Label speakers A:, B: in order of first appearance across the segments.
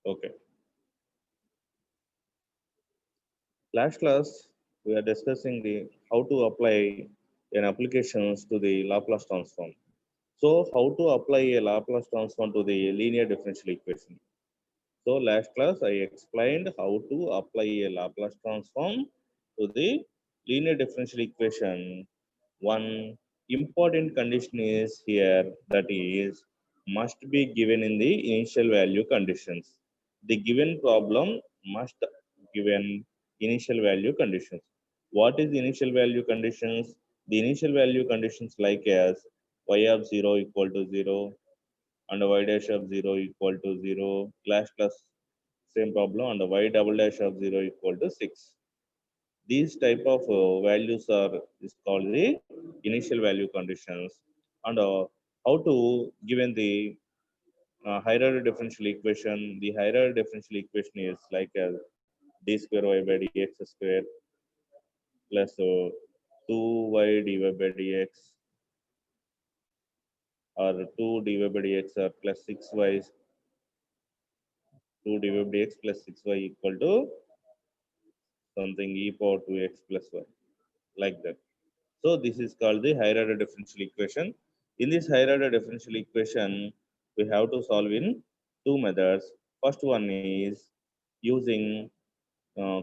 A: Okay. Last class, we are discussing the how to apply an applications to the Laplace transform. So, how to apply a Laplace transform to the linear differential equation? So, last class I explained how to apply a Laplace transform to the linear differential equation. One important condition is here, that is must be given in the initial value conditions. The given problem must given initial value conditions. What is the initial value conditions? The initial value conditions like as y of 0 equal to 0 and y dash of 0 equal to 0. Last class same problem, and y double dash of 0 equal to 6. These type of values are is called the initial value conditions. And how to given the hierarchy differential equation. The hierarchy differential equation is like as d square y by dx square plus 2y dy by dx, or 2 dy by dx, or plus 6y 2 dy by dx plus 6y equal to something e power 2x plus y, like that. So this is called the higher order differential equation. In this higher order differential equation, we have to solve in two methods. First one is using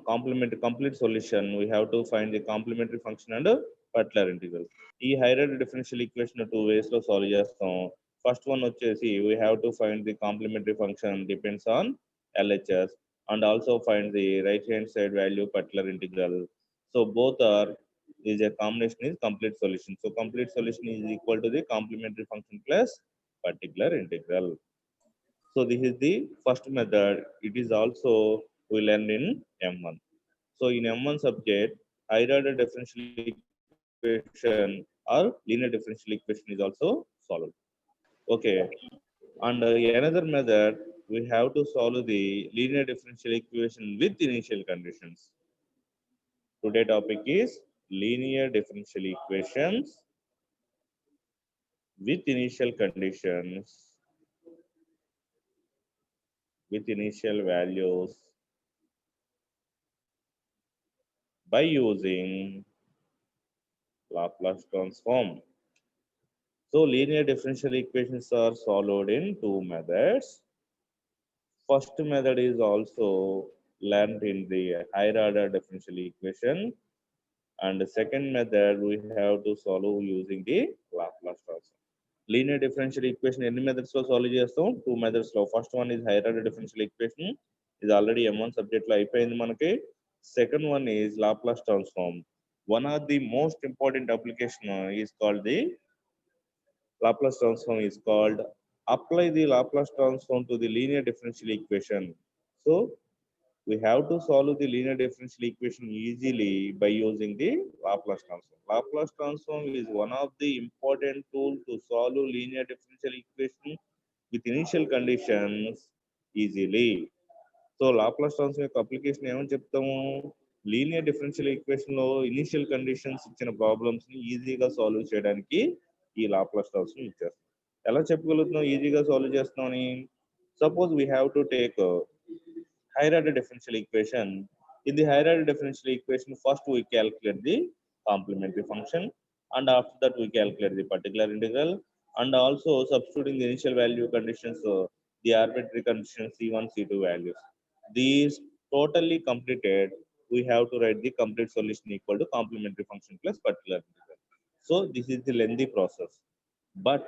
A: complementary complete solution. We have to find the complementary function and particular integral. ఈ higher order differential equation two ways లో solve చేస్తాం. First one వచ్చేసి we have to find the complementary function depends on LHS, and also find the right hand side value particular integral. So both are is a combination is complete solution. So complete solution is equal to the complementary function plus particular integral. So this is the first method. It is also we learned in M1. So in M1 subject, higher order differential equation or linear differential equation is also solved. Okay. And another method, we have to solve the linear differential equation with initial conditions. Today topic is linear differential equations with initial conditions, with initial values by using Laplace transform. So linear differential equations are solved in two methods. First method is also learned in the higher order differential equation, and the second method we have to solve using the Laplace transform. Linear differential equation ఎన్ని methods లో solve చేస్తాం? Two methods లో. First one is higher order differential equation. ఇది already M1 subject లో అయిపోయింది మనకి. Second one is Laplace transform. One of the most important application is called the Laplace transform is called apply the Laplace transform to the linear differential equation. So we have to solve the linear differential equation easily by using the Laplace transform. Laplace transform is one of the important tool to solve linear differential equation with initial conditions easily. So Laplace transform యొక్క application ఏమని చెప్తాము? Linear differential equation లో initial conditions ఇచ్చిన problems ని ఈజీగా solve చేయడానికి ఈ Laplace transform ఇచ్చేస్తాం. ఎలా చెప్పగలుగుతున్నాం ఈజీగా సాల్వ్ చేస్తున్నామని? Suppose we have to take higher order differential equation. In the higher order differential equation, first we calculate the complementary function, and after that we calculate the particular integral, and also substituting the initial value conditions, the arbitrary conditions C1, C2 values. These totally completed, we have to write the complete solution equal to complementary function plus particular integral. So this is the lengthy process, but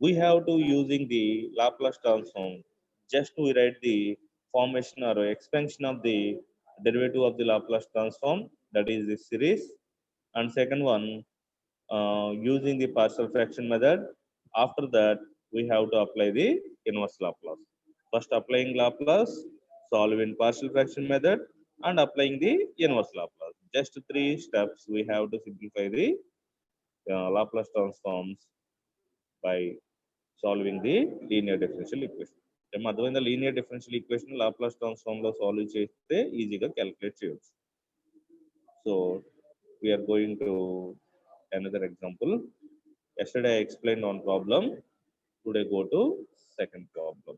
A: we have to using the Laplace transform. Just we write the formation or expansion of the derivative of the Laplace transform, that is the series. And second one, using the partial fraction method. After that, we have to apply the inverse Laplace. First applying Laplace, solve in partial fraction method, and applying the inverse Laplace. Just three steps we have to simplify the Laplace transforms by solving the linear differential equation. అర్థమైందా? Linear differential equation Laplace transform లో solve చేస్తే ఈజీగా calculate చేయొచ్చు. So we are going to another example. Yesterday I explained one problem. Today go to second problem.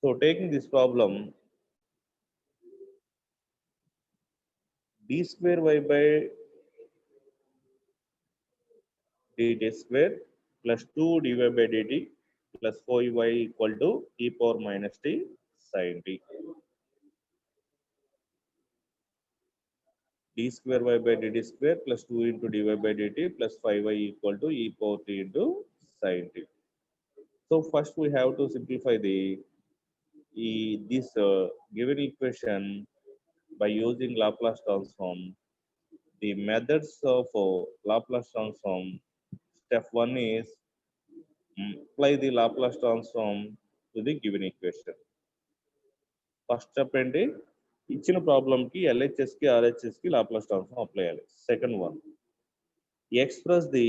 A: So taking this problem, d square y by dt square plus 2 dy by dt plus 4y equal to e power minus t sin t. D square y by dt square plus 2 into dy by dt plus 5y equal to e power t into sin t. So first we have to simplify this given equation by using Laplace transform. The methods of Laplace transform. Step 1 is apply the Laplace transform to the given equation. First step ఏంటి ఇచ్చిన problem కి LHS కి RHS కి Laplace transform apply చేయాలి. Second one, express the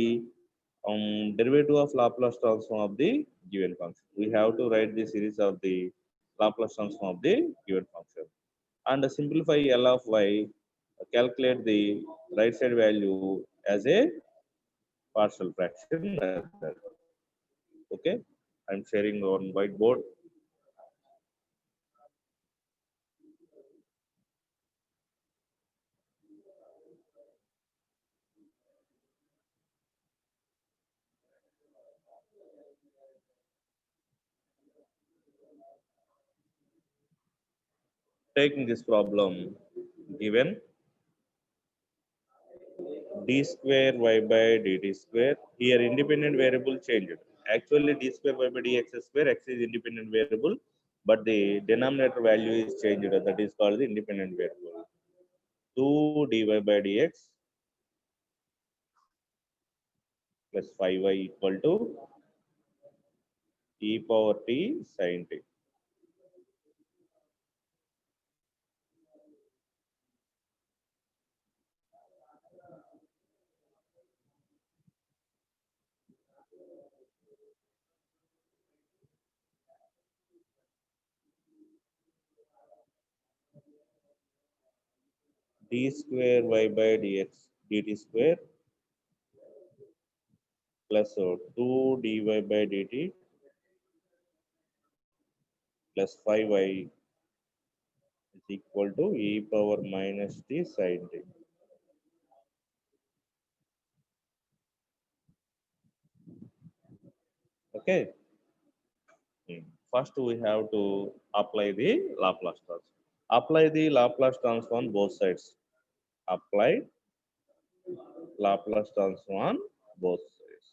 A: derivative of Laplace transform of the given function. We have to write the series of the Laplace transform of the given function and simplify L of y, calculate the right side value as a partial fraction method. Okay, I'm sharing on whiteboard. Taking this problem, given d square y by dt square, here independent variable changed. Actually d square y by dx square, x is independent variable, but the denominator value is changed, that is called the independent variable. 2 dy by dx plus 5y equal to e power t sin t. D square y by dx dt square plus 2 dy by dt plus 5y is equal to e power minus t sin t. Okay. First we have to apply the Laplace transform. Apply the Laplace transform on both sides. Apply Laplace transform on both sides.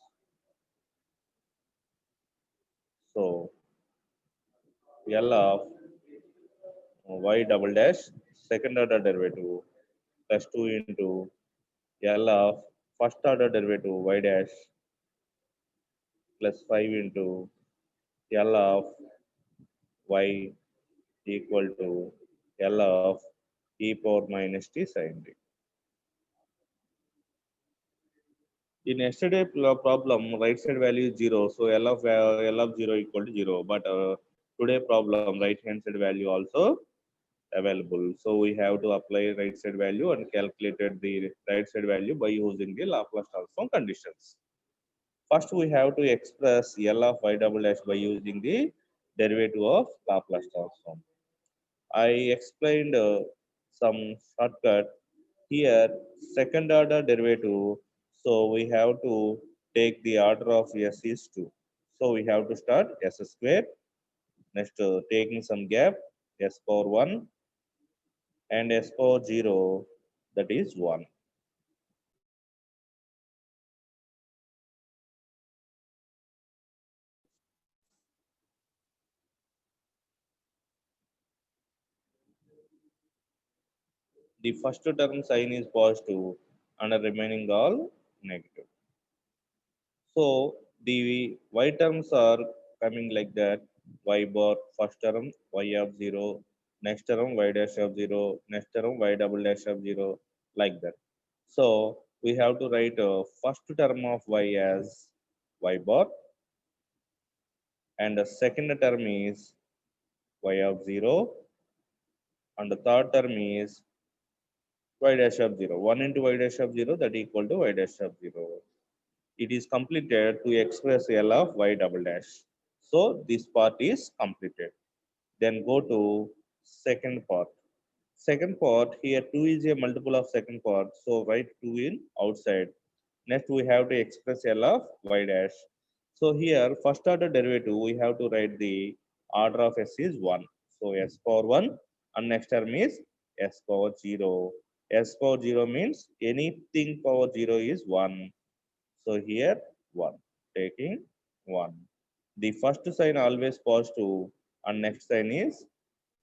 A: So L of y double dash second order derivative plus 2 into L of first order derivative y dash plus 5 into L of y equal to L of e power minus t sin t. In yesterday problem, right side value is 0, so L of 0 equal to 0. But today problem, right hand side value also available. So we have to apply right side value and calculated the right side value by using the Laplace transform conditions. First, we have to express L of y double dash by using the derivative of Laplace transform. I explained some shortcut here, second order derivative. So we have to take the order of s is 2. So we have to start s square. Next, taking some gap, s power 1 and s power 0, that is 1. The first term sign is positive and the remaining all negative. So the y terms are coming like that. Y bar first term y of 0, next term y dash of 0, next term y double dash of 0, like that. So we have to write first term of y as y bar and the second term is y of 0 and the third term is y dash of 0. 1 into y dash of 0, that equal to y dash of 0. It is completed to express L of y double dash. So this part is completed. Then go to second part. Second part, here 2 is a multiple of second part. So write 2 in outside. Next, we have to express L of y dash. So here, first order derivative, we have to write the order of s is 1. So s power 1 and next term is s power 0. S power 0 means anything power 0 is 1. So here 1, taking 1. The first sign always positive and next sign is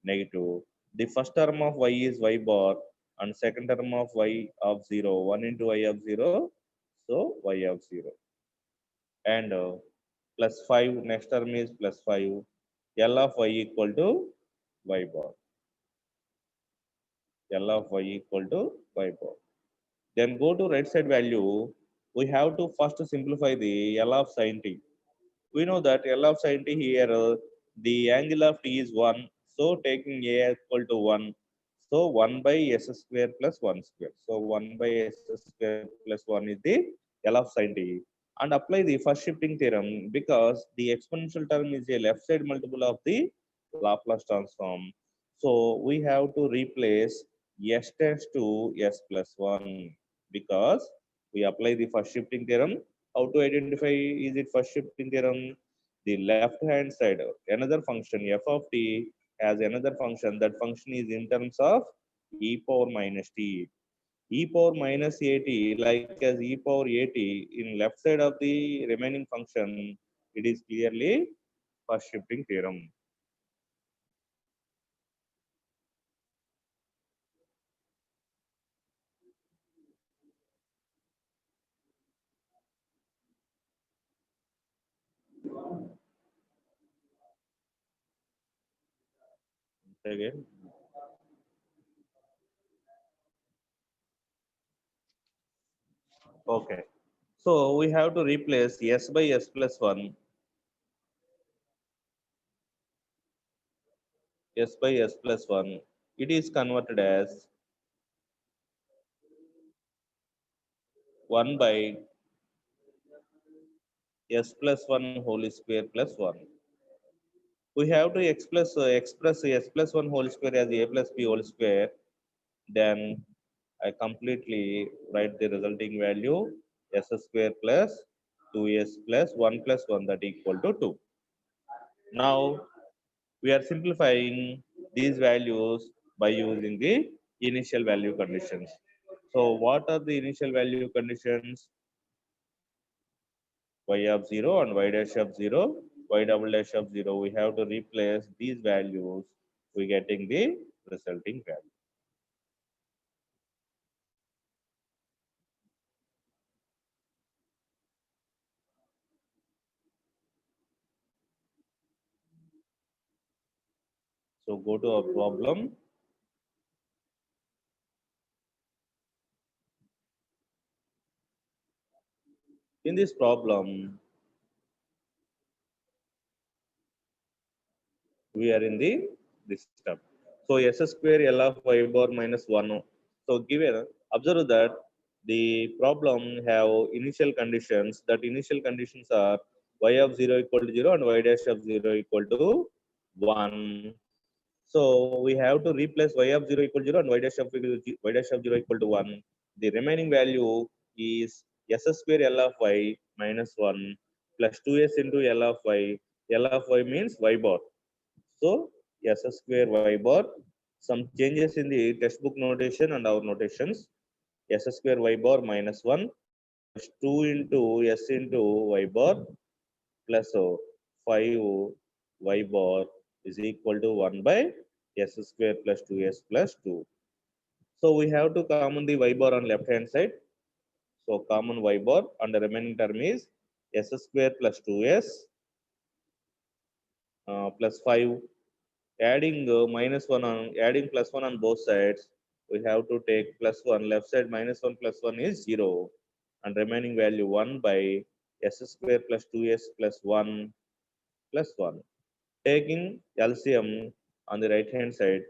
A: negative. The first term of y is y bar and second term of y of 0. 1 into y of 0, so y of 0. And plus 5, next term is plus 5. L of y equal to y bar. L of y equal to y bar. Then go to right side value. We have to first simplify the L of sin t. We know that L of sin t here, the angle of t is 1. So taking a equal to 1. So 1 by s square plus 1 square. So 1 by s square plus 1 is the L of sin t. And apply the first shifting theorem because the exponential term is a left side multiple of the Laplace transform. So we have to replace s tends to s plus 1 because we apply the first shifting theorem. How to identify is it first shifting theorem? The left hand side, another function f of t has another function. That function is in terms of e power minus t. E power minus at like as e power at in left side of the remaining function, it is clearly first shifting theorem. Again, okay. So we have to replace s by s plus 1, s by s plus 1. It is converted as 1 by s plus 1 whole square plus 1. We have to express s plus 1 whole square as a plus b whole square. Then I completely write the resulting value s square plus 2s plus 1 plus 1 that equal to 2. Now we are simplifying these values by using the initial value conditions. So what are the initial value conditions? Y of 0 and y dash of 0, y double dash of 0. We have to replace these values. We getting the resulting value. So go to our problem. In this problem, we are in the system. So s square L of y bar minus 1. So given, observe that the problem have initial conditions. That initial conditions are y of 0 equal to 0 and y dash of 0 equal to 1. So we have to replace y of 0 equal to 0 and y dash of 0 equal to 1. The remaining value is s square L of y minus 1 plus 2s into L of y. L of y means y bar. So s square y bar. Some changes in the textbook notation and our notations. S square y bar minus 1 plus 2 into s into y bar plus 5 y bar is equal to 1 by s square plus 2s plus 2. So we have to common the y bar on left hand side. So common y bar and the remaining term is s square plus 2s plus 5. Adding minus 1 on adding plus 1 on both sides, we have to take plus 1. Left side minus 1 plus 1 is 0 and remaining value 1 by s square plus 2s plus 1 plus 1. Taking LCM on the right hand side,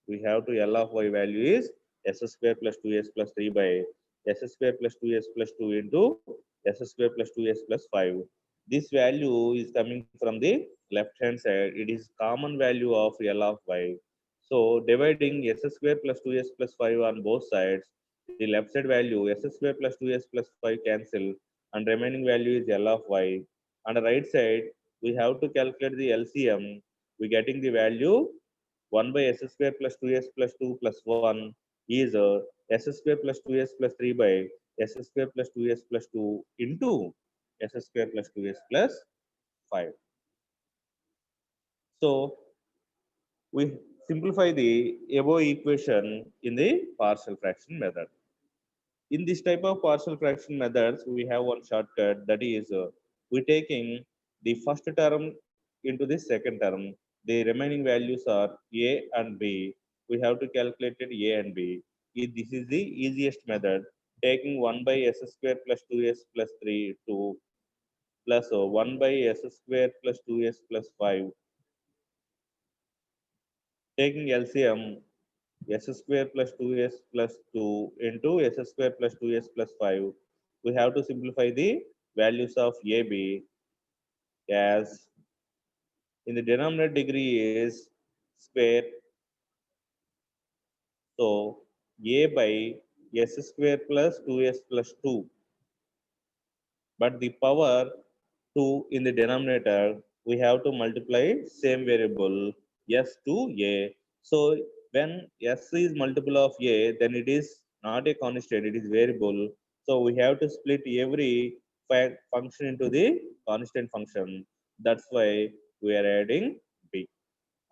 A: we have to L of y value is s square plus 2s plus 3 by s square plus 2s plus 2 into s square plus 2s plus 5. This value is coming from the left hand side. It is common value of L of y. So dividing s square plus 2s plus 5 on both sides, the left side value s square plus 2s plus 5 cancel, and remaining value is L of y. On the right side, we have to calculate the LCM. We getting the value 1 by s square plus 2s plus 2 plus 1 is s square plus 2s plus 3 by s square plus 2s plus 2 into s square plus 2s plus 5. So we simplify the above equation in the partial fraction method. In this type of partial fraction methods, we have one shortcut, that is we taking the first term into the second term. The remaining values are a and b. We have to calculate it a and b. This is the easiest method. Taking 1 by s square plus 2s plus 3 to plus 1 by s square plus 2s plus 5. Taking LCM, s square plus 2s plus 2 into s square plus 2s plus 5. We have to simplify the values of AB as in the denominator degree is square. So A by s square plus 2s plus 2. But the power 2 in the denominator, we have to multiply same variable s to a. So when s is multiple of a, then it is not a constant, it is variable. So we have to split every function into the constant function. That's why we are adding b.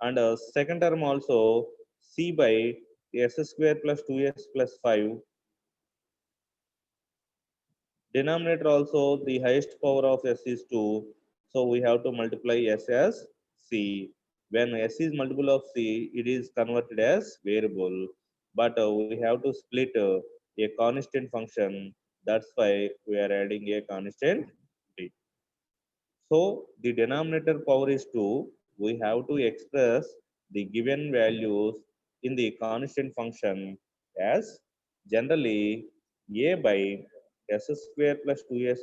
A: And second term also, c by s square plus 2s plus 5. Denominator also, the highest power of s is 2. So we have to multiply s as c. When s is multiple of c, it is converted as variable. But we have to split a constant function. That's why we are adding a constant b. So the denominator power is 2. We have to express the given values in the constant function as generally a by s square plus 2s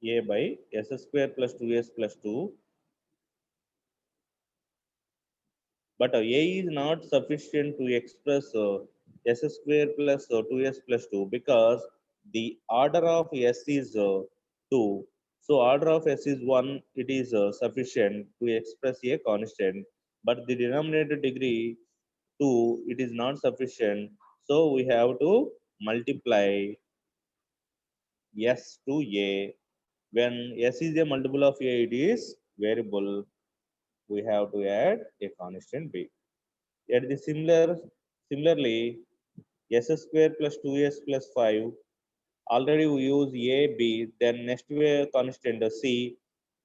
A: a by s square plus 2s plus 2. But a is not sufficient to express s square plus 2s plus 2 because the order of s is 2. So order of s is 1, it is sufficient to express a constant. But the denominator degree 2, it is not sufficient. So we have to multiply s to a. When s is a multiple of a, it is variable. We have to add a constant b. At the similarly, s square plus 2s plus 5. Already we use a, b, then next way constant c.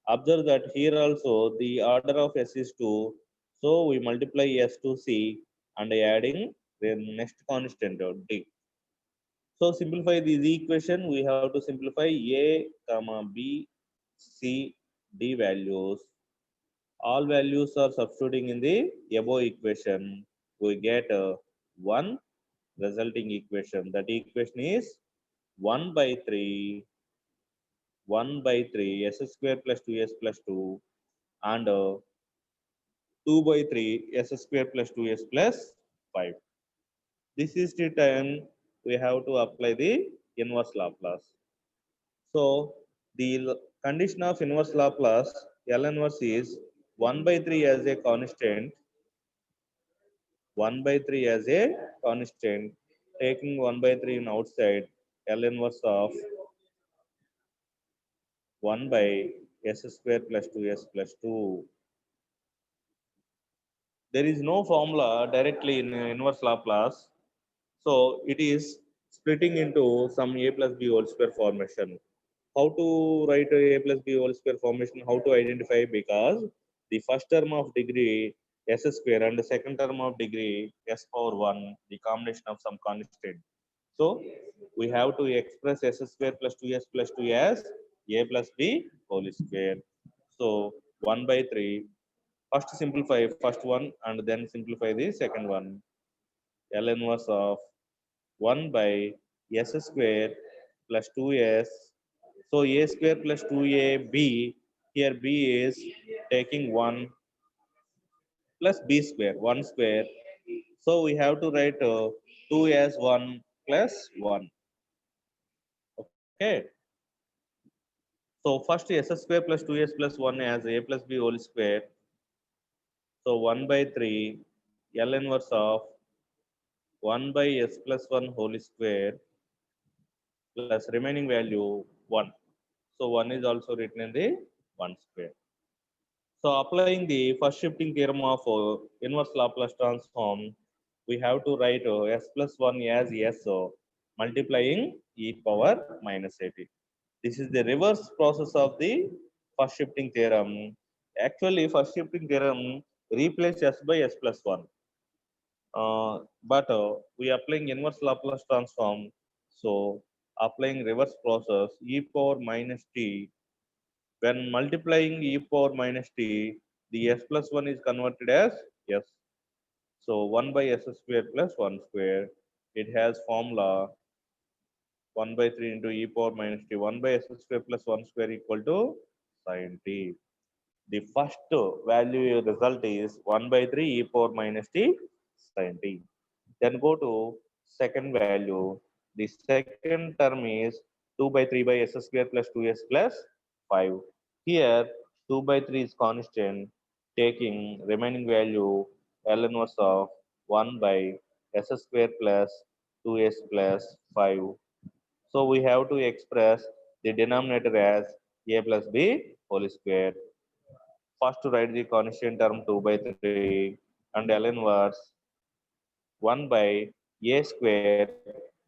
A: Observe that here also the order of s is 2. So we multiply s to c and adding the next constant d. So simplify this equation. We have to simplify a, comma b, c, d values. All values are substituting in the above equation. We get one resulting equation. That equation is 1 by 3, 1 by 3 s square plus 2s plus 2 and 2 by 3 s square plus 2s plus 5. This is the time we have to apply the inverse Laplace. So the condition of inverse Laplace, L inverse is 1 by 3 as a constant, 1 by 3 as a constant, taking 1 by 3 in outside, L inverse of 1 by s square plus 2s plus 2. There is no formula directly in inverse Laplace, so it is splitting into some a plus b whole square formation. How to write a plus b whole square formation? How to identify? Because the first term of degree s square and the second term of degree s power 1, the combination of some constant. So we have to express s square plus 2s plus 2 as a plus b whole square. So 1 by 3 First simplify first one and then simplify the second one. L inverse of 1 by s square plus 2s. So a square plus 2ab, here b is taking 1 plus b square, 1 square. So we have to write 2 as 1 plus 1. Okay. So first s square plus 2s plus 1 as a plus b whole square. So 1 by 3 L inverse of 1 by s plus 1 whole square plus remaining value 1. So 1 is also written in the 1 square. So applying the first shifting theorem of inverse Laplace transform, we have to write s plus 1 as s multiplying e power minus at. This is the reverse process of the first shifting theorem. Actually, first shifting theorem replaces s by s plus 1. But we are applying inverse Laplace transform. So applying reverse process e power minus t. When multiplying e power minus t, the s plus 1 is converted as s. So 1 by s square plus 1 square. It has formula 1 by 3 into e power minus t. 1 by s square plus 1 square equal to sin t. The first value result is 1 by 3 e power minus t sin t. Then go to second value. The second term is 2 by 3 by s square plus 2s plus 5. Here 2 by 3 is constant, taking remaining value L inverse of 1 by s square plus 2s plus 5. So we have to express the denominator as a plus b whole square. First to write the constant term 2 by 3 and L inverse 1 by a square,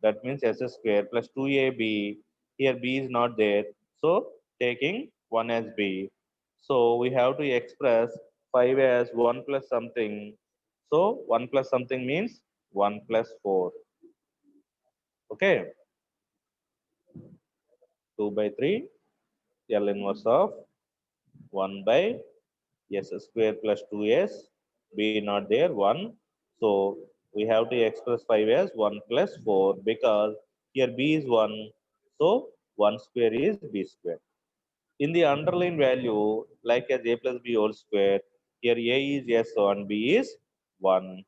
A: that means s square plus 2ab. Here b is not there, so taking 1 as b. So we have to express 5 as 1 plus something. So 1 plus something means 1 plus 4. Okay, 2 by 3 L inverse of 1 by s square plus 2s, b not there, 1. So we have to express 5 as 1 plus 4 because here b is 1. So 1 square is b square. In the underlying value, like as a plus b whole square, here a is s and b is 1.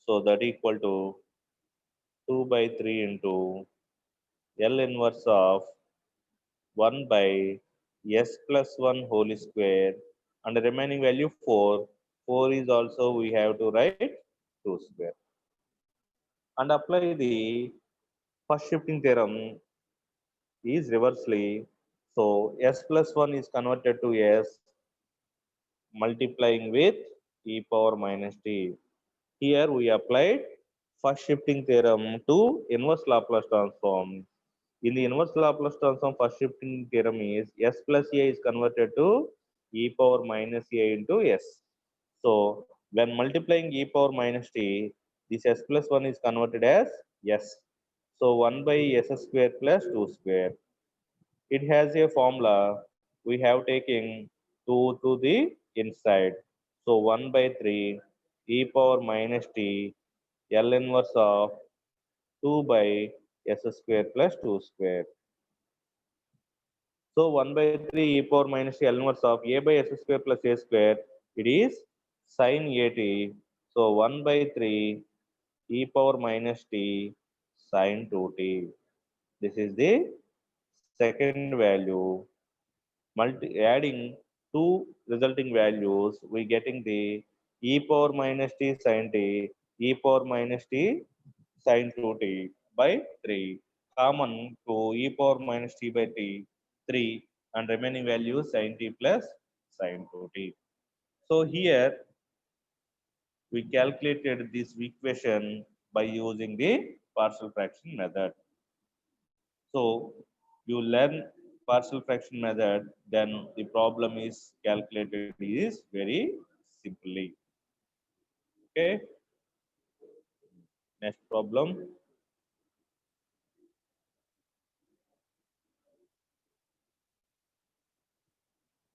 A: So that equal to 2 by 3 into L inverse of 1 by s plus 1 whole square and the remaining value 4. 4 is also we have to write 2 square. And apply the first shifting theorem is reversely. So s plus 1 is converted to s multiplying with e power minus t. Here we applied first shifting theorem to inverse Laplace transform. In the inverse Laplace transform, first shifting theorem is s plus a is converted to e power minus a into s. So when multiplying e power minus t, this s plus 1 is converted as s. So 1 by s square plus 2 square. It has a formula. We have taken 2 to the inside. So 1 by 3 e power minus t L inverse of 2 by s square plus 2 square. So 1 by 3 e power minus L inverse of a by s square plus a square, it is sin at. So 1 by 3 e power minus t sin 2t. This is the second value. Adding two resulting values, we getting the e power minus t sin t, e power minus t sin 2t by 3. Common to e power minus t by t, 3, and remaining value sin t plus sin 2t. So here we calculated this equation by using the partial fraction method. So you learn partial fraction method, then the problem is calculated is very simply. Okay. Next problem.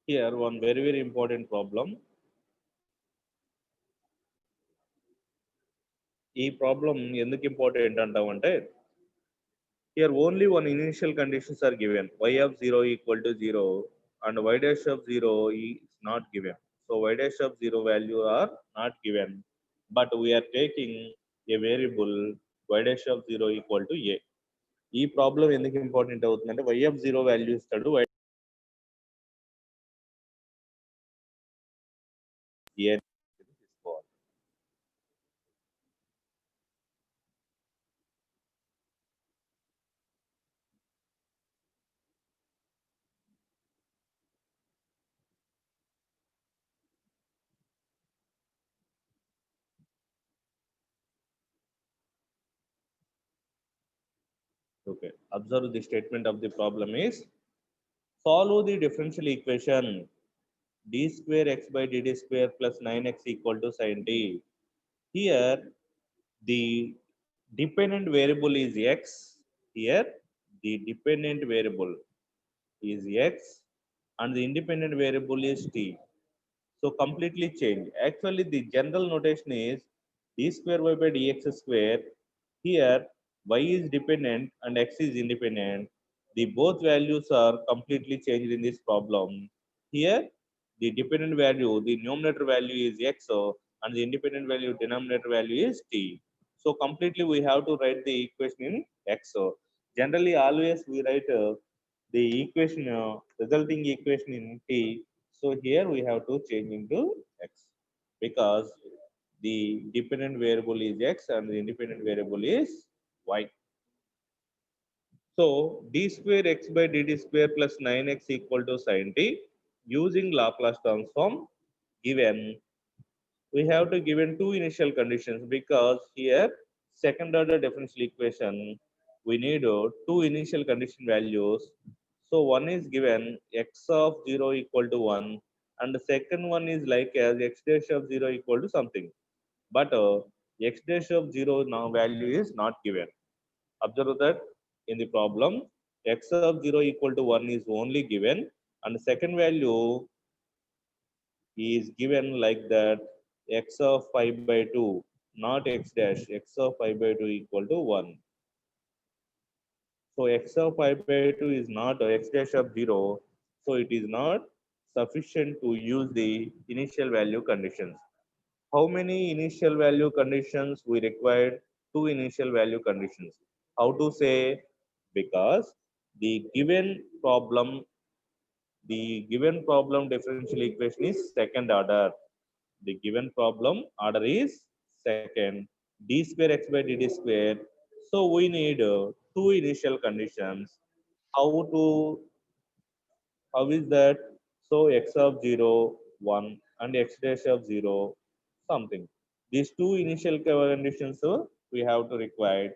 A: Here one very important problem. ఈ problem ఎందుకు important అంటామంటే here only one initial conditions are given, y of 0 equal to 0 and y dash of 0 is not given. So y dash of 0 value are not given, but we are taking a variable y dash of 0 equal to a. ఈ problem ఎందుకు important అవుతుందంటే y of 0 value ఇస్తాడు, a తీసుకోవాలి. Okay, observe the statement of the problem is follow the differential equation d square x by dd square plus 9x equal to sin t. Here the dependent variable is x. Here the dependent variable is x and the independent variable is t. So completely change. Actually, the general notation is d square y by dx square. Here y is dependent and x is independent. The both values are completely changed in this problem. Here the dependent value, the numerator value is x and the independent value denominator value is t. So completely we have to write the equation in x. Generally always we write the equation, resulting equation in t. So here we have to change into x because the dependent variable is x and the independent variable is y. So d square x by dd square plus 9x equal to sin t using Laplace transform given. We have to given two initial conditions because here second order differential equation we need two initial condition values. So one is given x of 0 equal to 1 and the second one is like as x dash of 0 equal to something, but x dash of 0 now value is not given. Observe that in the problem x of 0 equal to 1 is only given and the second value is given like that x of 5 by 2, not x dash, x of 5 by 2 equal to 1. So x of 5 by 2 is not x dash of 0, so it is not sufficient to use the initial value conditions. How many initial value conditions we required? Two initial value conditions. How to say? Because the given problem, differential equation is second order. The given problem order is second, d square x by dd square. So we need two initial conditions. How to, how is that? So x of 0 1 and x dash of 0 something. These two initial conditions we have to require.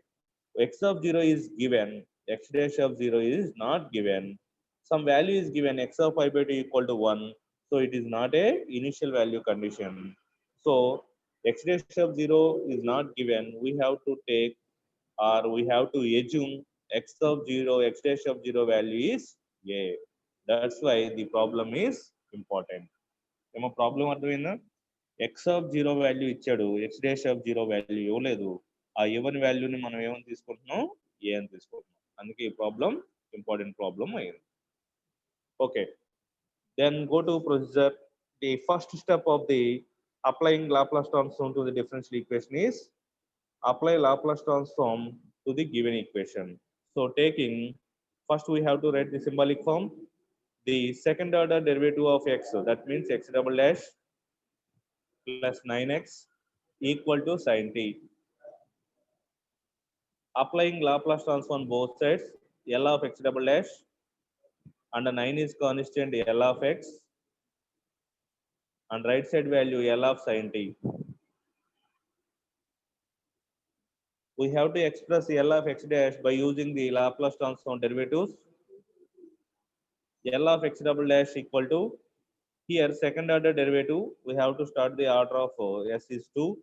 A: X of 0 is given, x dash of 0 is not given. Some value is given, x of 5 by 2 equal to 1, so it is not a initial value condition. So x dash of 0 is not given, we have to take or we have to assume x of 0, x dash of 0 value is a. That's why the problem is important. ఏమో problem అర్థమైందా? X of zero value ఇచ్చాడు, X dash of zero value ఇవ్వలేదు. ఆ ఇవ్వని వాల్యూని మనం ఏమని తీసుకుంటున్నాం? ఏ అని తీసుకుంటున్నాం. అందుకే ఈ ప్రాబ్లం ఇంపార్టెంట్ ప్రాబ్లం అయింది. Okay, then go to procedure. The first step of the applying Laplace transform to the differential equation is apply Laplace transform to the given equation. So taking, first we have to write the symbolic form. The second order derivative of x, that means x double dash plus 9x equal to sin t. Applying Laplace transform both sides, L of x double dash and 9 is constant L of x and right side value L of sin t. We have to express L of x dash by using the Laplace transform derivatives. L of x double dash equal to, here second order derivative, we have to start the order of s is 2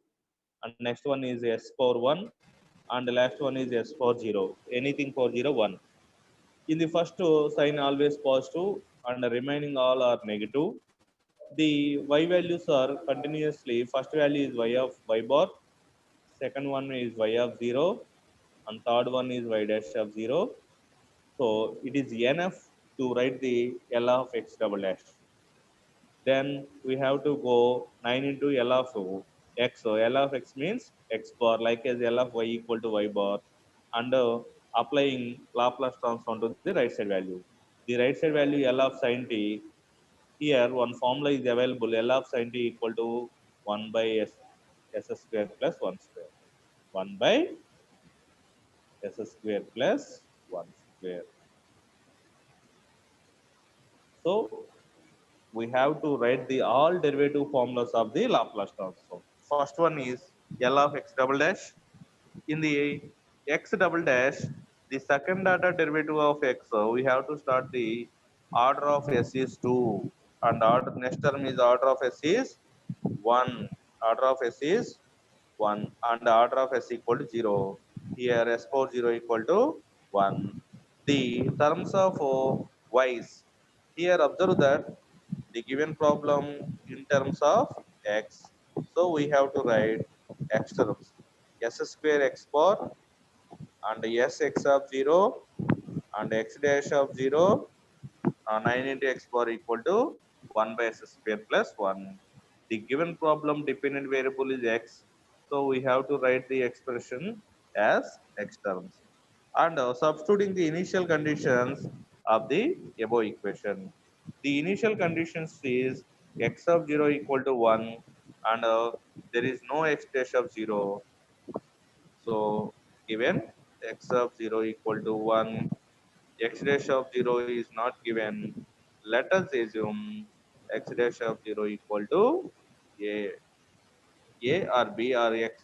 A: and next one is s power 1 and the last one is s power 0, anything for 0 1. In the first sign always positive and the remaining all are negative. The y values are continuously, first value is y of y bar, second one is y of 0, and third one is y dash of 0. So it is enough to write the L of x double dash. Then we have to go 9 into L of x. So L of x means x bar, like as L of y equal to y bar, and applying Laplace transform to the right side value. The right side value L of sin t, here one formula is available, L of sin t equal to 1 by s square plus 1 square. 1 by s square plus 1 square. So we have to write the all derivative formulas of the Laplace transform. First one is L of x double dash. In the x double dash, the second order derivative of x, we have to start the order of s is 2, and order next term is order of s is 1. Order of s is 1, and order of s equal to 0. Here s power 0 equal to 1. The terms of y's. Here observe that the given problem in terms of x. So we have to write x terms. S square x bar and s x of 0 and x dash of 0, 9 into x bar equal to 1 by s square plus 1. The given problem dependent variable is x. So we have to write the expression as x terms. And substituting the initial conditions of the above equation. The initial conditions is x of 0 equal to 1, and there is no x dash of 0. So given x of 0 equal to 1, x dash of 0 is not given. Let us assume x dash of 0 equal to a, or b or x.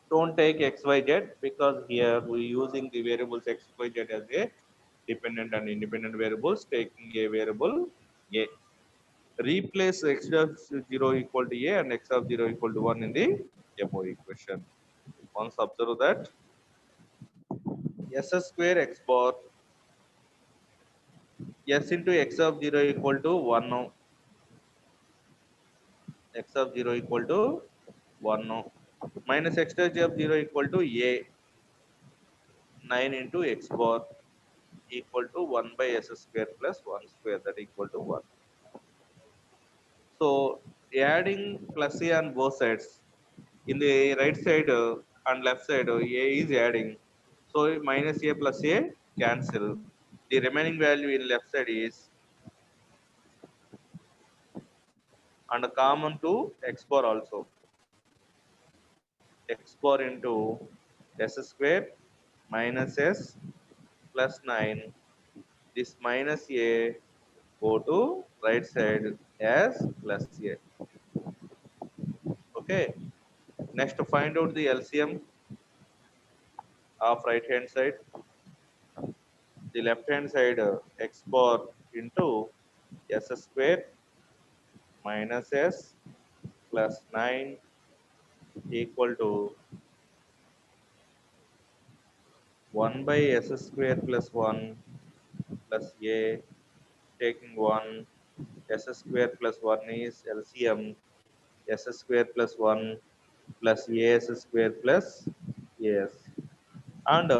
A: Don't take x, y, z, because here we using the variables x, y, z as a dependent and independent variables, taking a variable a. Replace x of 0 equal to a and x of 0 equal to 1 in the above equation. Once observe that s square x bar s into x of 0 equal to 1 now. X of 0 equal to 1 now. Minus x dash of 0 equal to a, 9 into x bar equal to 1 by s square plus 1 square, that equal to 1. So adding plus a on both sides. In the right side and left side, a is adding. So minus a plus a cancel. The remaining value in left side is, and common to x bar also. X bar into s square minus s plus 9. This minus a go to right side as plus a. Okay. Next, to find out the LCM of right hand side. The left hand side x bar into s square minus s plus 9 equal to 1 by s square plus 1 plus a, taking 1, s square plus 1 is LCM, s square plus 1 plus as square plus as, and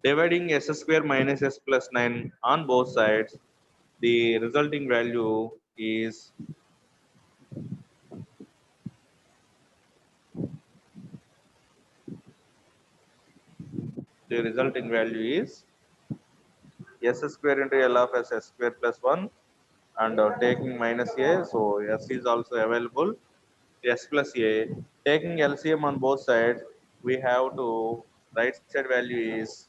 A: dividing s square minus s plus 9 on both sides, the resulting value is, s square into L of s square plus 1, and taking minus a, so s is also available, s plus a. Taking LCM on both sides, we have to right side value is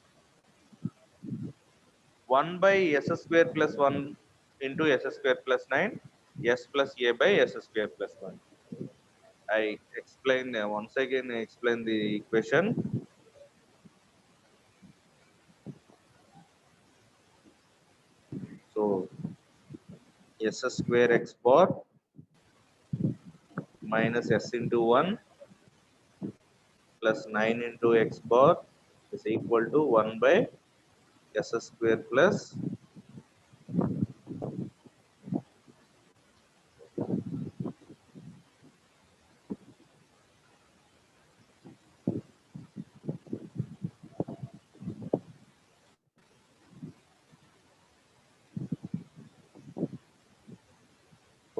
A: 1 by s square plus 1 into s square plus 9, s plus a by s square plus 1. I explain once again, explain the equation. So s square x bar minus s into 1 plus 9 into x bar is equal to 1 by s square plus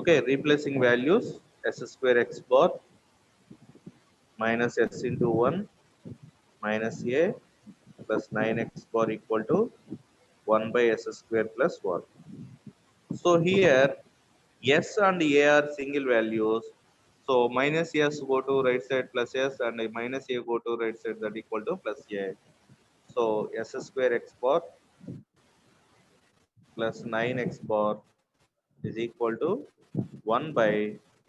A: Okay, replacing values, s square x bar minus s into 1 minus a plus 9x bar equal to 1 by s square plus 1. So here s and a are single values. So minus s go to right side plus s and minus a go to right side, that equal to plus a. So s square x bar plus 9x bar is equal to 1 by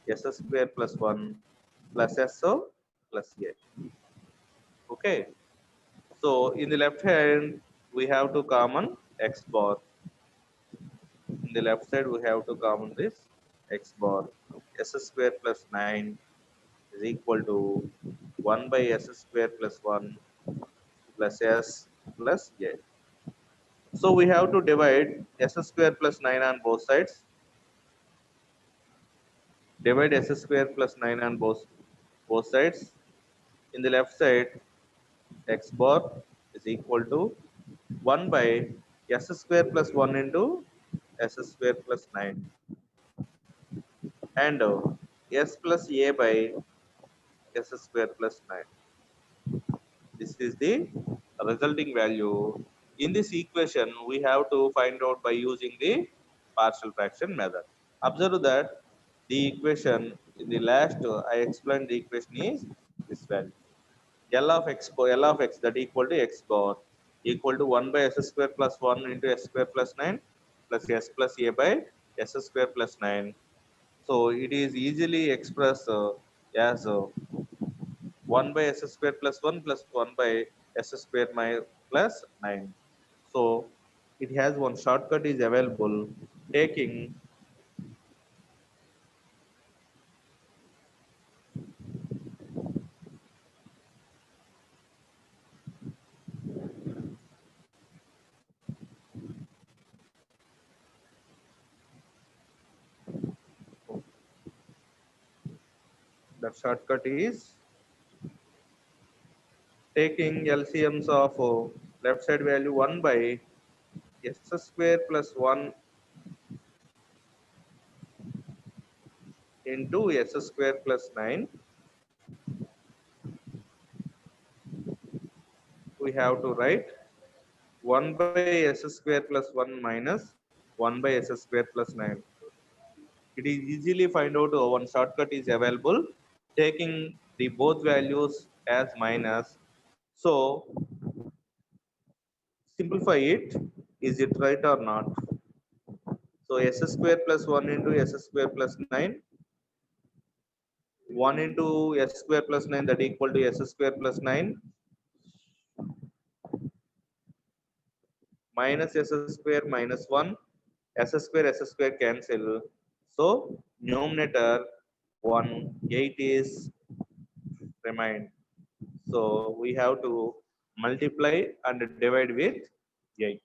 A: s square plus 1 plus s plus a. Okay. So in the left hand, we have to common x bar. In the left side, we have to common this x bar. S square plus 9 is equal to 1 by s square plus 1 plus s plus a. So we have to divide s square plus 9 on both sides. Divide s square plus 9 on both sides. In the left side, x bar is equal to 1 by s square plus 1 into s square plus 9 and s plus a by s square plus 9. This is the resulting value. In this equation, we have to find out by using the partial fraction method. Observe that the equation in the last, I explained the equation is this value. L of x that equal to x bar equal to 1 by s square plus 1 into s square plus 9 plus s plus a by s square plus 9. So it is easily expressed as 1 by s square plus 1 plus 1 by s square plus 9. So it has one shortcut is available, taking the shortcut is taking LCMs of left side value 1 by s square plus 1 into s square plus 9. We have to write 1 by s square plus 1 minus 1 by s square plus 9. It is easily find out one shortcut is available, taking the both values as minus. So simplify it. Is it right or not? So s square plus 1 into s square plus 9, 1 into s square plus 9 that equal to s square plus 9 minus s square minus 1, s square cancel. So numerator 1, 8 is remain. So we have to multiply and divide with 8.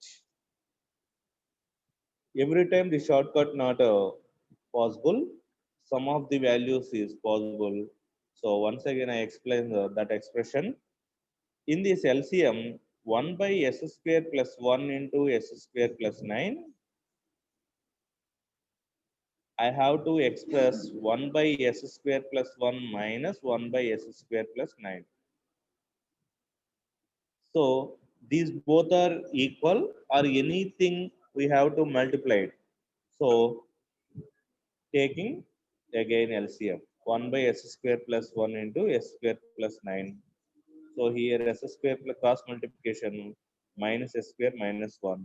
A: Every time the shortcut not possible, some of the values is possible. So once again I explain that expression. In this LCM, 1 by s square plus 1 into s square plus 9, I have to express 1 by s square plus 1 minus 1 by s square plus 9. So these both are equal or anything we have to multiply it. So taking again LCM, 1 by s square plus 1 into s square plus 9. So here s square plus cross multiplication minus s square minus 1.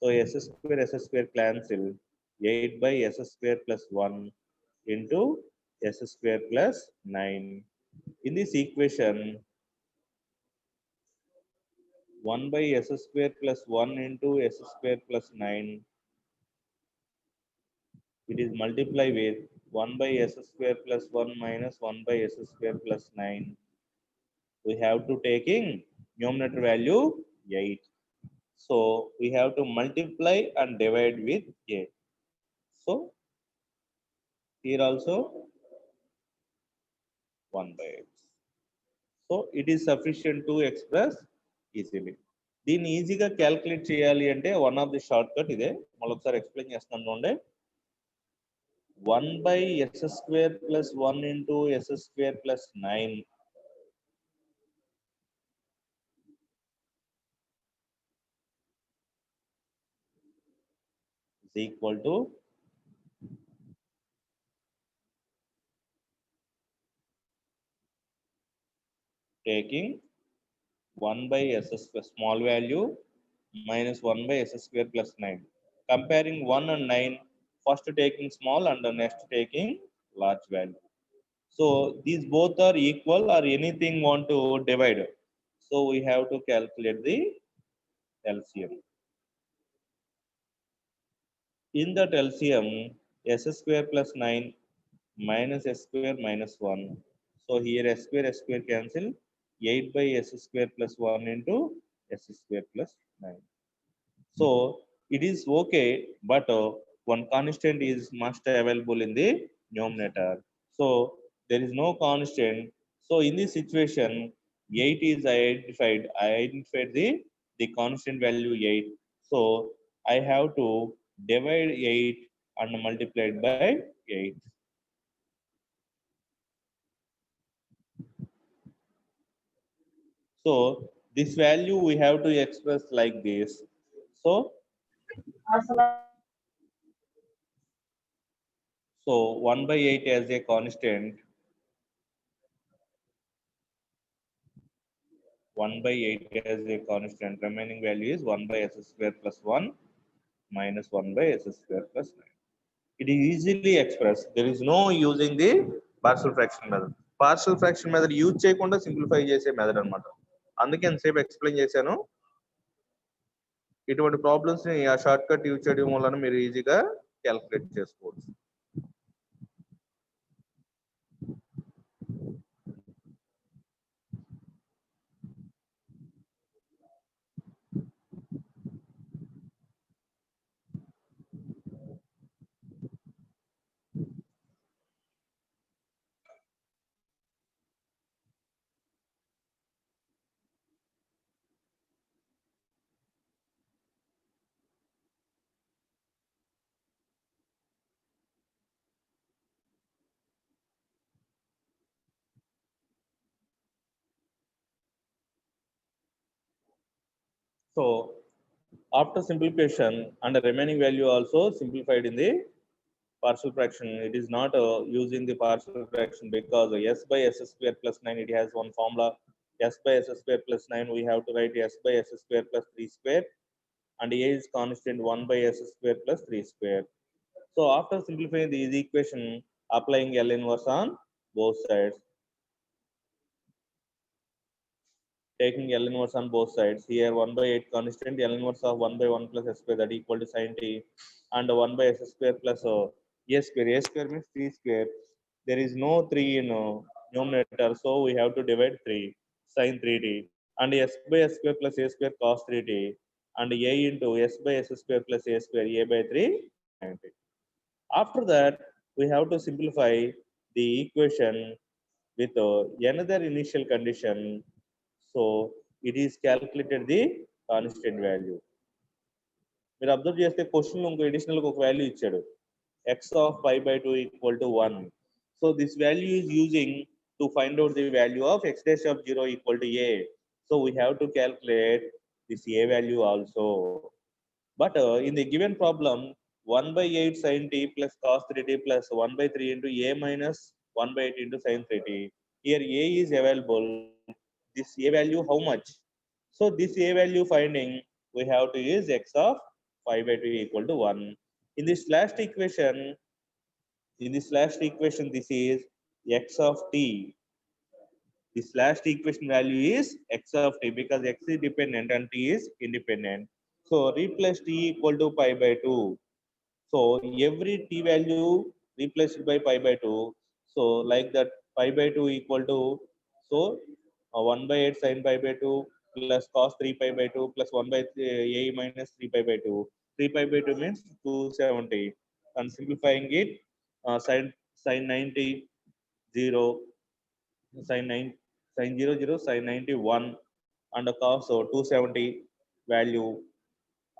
A: So s square cancel, 8 by s square plus 1 into s square plus 9. In this equation, 1 by s square plus 1 into s square plus 9, it is multiplied with 1 by s square plus 1 minus 1 by s square plus 9. We have to taking numerator value 8. So we have to multiply and divide with 8. So here also 1 by 8. So it is sufficient to express easily. దీన్ని ఈజీగా calculate చేయాలి అంటే one of the short cut ఇదే. మళ్ళీ ఒకసారి explain చేస్తాను చూడండి. 1 by s square plus 1 into s square plus 9 is equal to taking 1 by s square small value minus 1 by s square plus 9. Comparing 1 and 9, first taking small and the next taking large value. So these both are equal or anything want to divide. So we have to calculate the LCM. In that LCM, s square plus 9 minus s square minus 1. So here s square cancel. 8 by s square plus 1 into s square plus 9. So it is okay, but one constant is must available in the numerator. So there is no constant. So in this situation, 8 is identified. I identified the constant value 8. So I have to divide 8 and multiply it by 8. So this value we have to express like this. So so 1 by 8 as a constant, 1 by 8 as a constant, remaining value is 1 by s square plus 1 minus 1 by s square plus 9. It is easily expressed. There is no using the partial fraction method. Partial fraction method use చేయకుండా simplify చేసే method అనమాట. అందుకే ఎంతసేపు explain చేశాను. ఇటువంటి problems ని ఆ short cut use చేయడం వలన మీరు ఈజీగా క్యాలిక్యులేట్ చేసుకోవచ్చు. So after simplification and the remaining value also simplified in the partial fraction, it is not using the partial fraction because s by s square plus 9 it has one formula. S by s square plus 9 we have to write s by s square plus 3 square, and a is constant 1 by s square plus 3 square. So after simplifying these equation, applying L inverse on both sides, taking L inverse on both sides. Here 1 by 8 constant, L inverse of 1 by 1 plus s square, that equal to sin t, and 1 by s square plus a square. A square means 3 square. There is no 3 in numerator, so we have to divide 3, sin 3t, and s by s square plus a square cos 3t, and a into s by s square plus a square, a by 3 sin t. After that, we have to simplify the equation with another initial condition. So it is calculated the constant value. మీరు observe చేస్తే question ఇంకో additional ఒక value ఇచ్చాడు, x of pi by 2 equal to 1. So this value is using to find out the value of x dash of 0 equal to a. So we have to calculate this a value also. But in the given problem, 1 by 8 sin t plus cos 3t plus 1 by 3 into a minus 1 by 8 into sin 3t. Here a is available. This a value how much? So this a value finding, we have to use x of 5 by 2 equal to 1. In this last equation, this is x of t. This last equation value is x of t because x is dependent and t is independent. So replace t equal to pi by 2. So every t value replaced by pi by 2. So like that pi by 2 equal to, so 1 by 8 sin pi by 2 plus cos 3 pi by 2 plus 1 by a minus 3 pi by 2. 3 pi by 2 means 270. And simplifying it, sin 90 0, sin 9 sin 0 0 sin 91, and the cos so 270 value.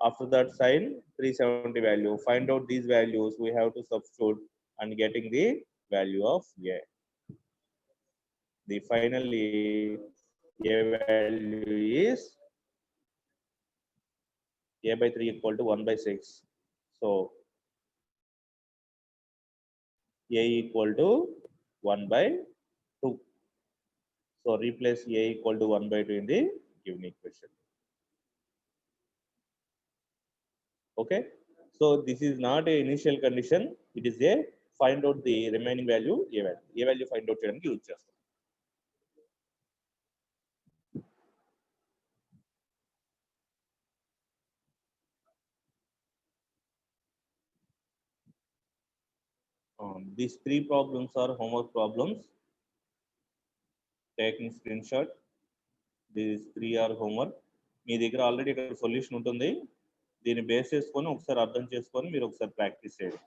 A: After that, sin 370 value. Find out these values. We have to substitute. and getting the value of A. The finally A value is A by 3 equal to 1 by 6. So A equal to 1 by 2. So replace A equal to 1 by 2 in the given equation. Okay. So this is not a initial condition. It is a find out the remaining value A value. A value find out చేయడానికి use చేస్తాం. These three problems are homework problems. Taking screenshot. These three are homework. మీ దగ్గర already ఇక్కడ solution ఉంటుంది. దీన్ని base చేసుకొని ఒకసారి అర్థం చేసుకొని మీరు ఒకసారి ప్రాక్టీస్ చేయండి.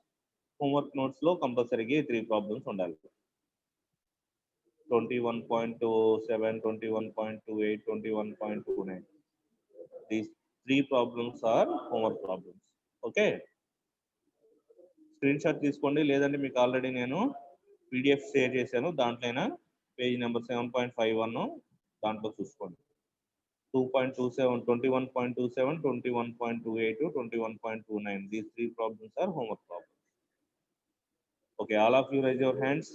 A: హోంవర్క్ నోట్స్ లో కంపల్సరీగా 3 ప్రాబ్లమ్స్ ఉండాలి. 21.27, 21.28, 21.29. These 3 problems are homework problems. Okay. Screen shot తీసుకోండి, లేదంటే మీకు ఆల్రెడీ నేను పీడిఎఫ్ షేర్ చేశాను, దాంట్లోనే పేజ్ నెంబర్ 7.51 దాంట్లో చూసుకోండి. 2.27, 21.27, 21.28, 21.29. These 3 problems are homework problems. Okay, all of you raise your hands.